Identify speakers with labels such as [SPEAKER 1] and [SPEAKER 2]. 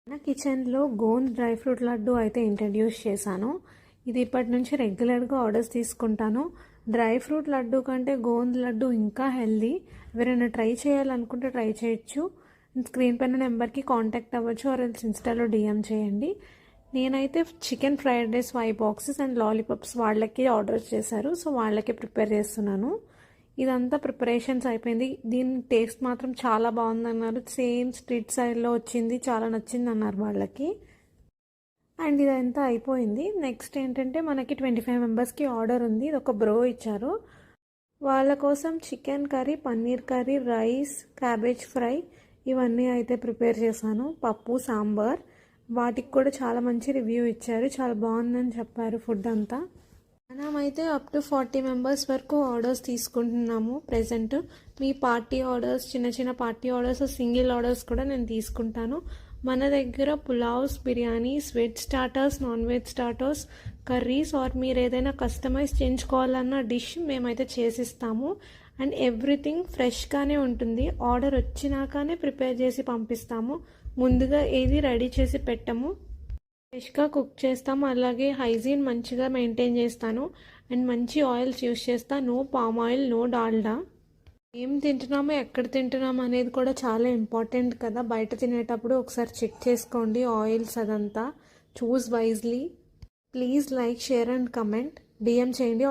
[SPEAKER 1] నా కిచెన్లో gond dry fruit laddu అయితే ఇంట్రడ్యూస్ చేశాను. ఇది ఇప్పటి నుంచి రెగ్యులర్గా ఆర్డర్స్ తీసుకుంటాను. డ్రై ఫ్రూట్ లడ్డు కంటే గోంద్ లడ్డు ఇంకా హెల్దీ. ఎవరైనా ట్రై చేయాలనుకుంటే ట్రై చేయొచ్చు. స్క్రీన్ పైన నెంబర్కి కాంటాక్ట్ అవ్వచ్చు, ఆర్ ఎల్స్ ఇన్స్టాలో డిఎం చేయండి. నేనైతే chicken fried rice 5 boxes and lollipops వాళ్ళకి ఆర్డర్ చేశారు, సో వాళ్ళకి ప్రిపేర్ చేస్తున్నాను. ఇదంతా ప్రిపరేషన్స్ అయిపోయింది. దీని టేస్ట్ మాత్రం చాలా బాగుందన్నారు. సేమ్ స్ట్రీట్ సైడ్లో వచ్చింది, చాలా నచ్చింది అన్నారు వాళ్ళకి. అండ్ ఇదంతా అయిపోయింది. నెక్స్ట్ ఏంటంటే మనకి 25 మెంబర్స్కి ఆర్డర్ ఉంది. ఇది ఒక బ్రో ఇచ్చారు. వాళ్ళ కోసం chicken curry, paneer curry, rice, cabbage fry ఇవన్నీ అయితే ప్రిపేర్ చేశాను. పప్పు, సాంబార్. వాటికి కూడా చాలా మంచి రివ్యూ ఇచ్చారు. చాలా బాగుందని చెప్పారు ఫుడ్ అంతా. మనమైతే అప్ టు 40 మెంబర్స్ వరకు ఆర్డర్స్ తీసుకుంటున్నాము ప్రెజెంట్. మీ పార్టీ ఆర్డర్స్, చిన్న చిన్న పార్టీ ఆర్డర్స్, సింగిల్ ఆర్డర్స్ కూడా నేను తీసుకుంటాను. మన దగ్గర pulaos, biryanis, veg starters, non veg starters, curries or మీరు ఏదైనా కస్టమైజ్ చేయించుకోవాలన్న డిష్ మేమైతే చేసిస్తాము. అండ్ ఎవ్రీథింగ్ ఫ్రెష్గానే ఉంటుంది. ఆర్డర్ వచ్చినాకనే ప్రిపేర్ చేసి పంపిస్తాము. ముందుగా ఏది రెడీ చేసి పెట్టము. ఫ్రెష్గా కుక్ చేస్తాము. అలాగే హైజీన్ మంచిగా మెయింటైన్ చేస్తాను. అండ్ మంచి ఆయిల్స్ యూస్ చేస్తాను. No palm oil, no Dalda. ఏం తింటున్నామో, ఎక్కడ తింటున్నామో అనేది కూడా చాలా ఇంపార్టెంట్ కదా. బయట తినేటప్పుడు ఒకసారి చెక్ చేసుకోండి ఆయిల్స్ అదంతా. చూస్ wisely. Please like, share and comment. DM చేయండి.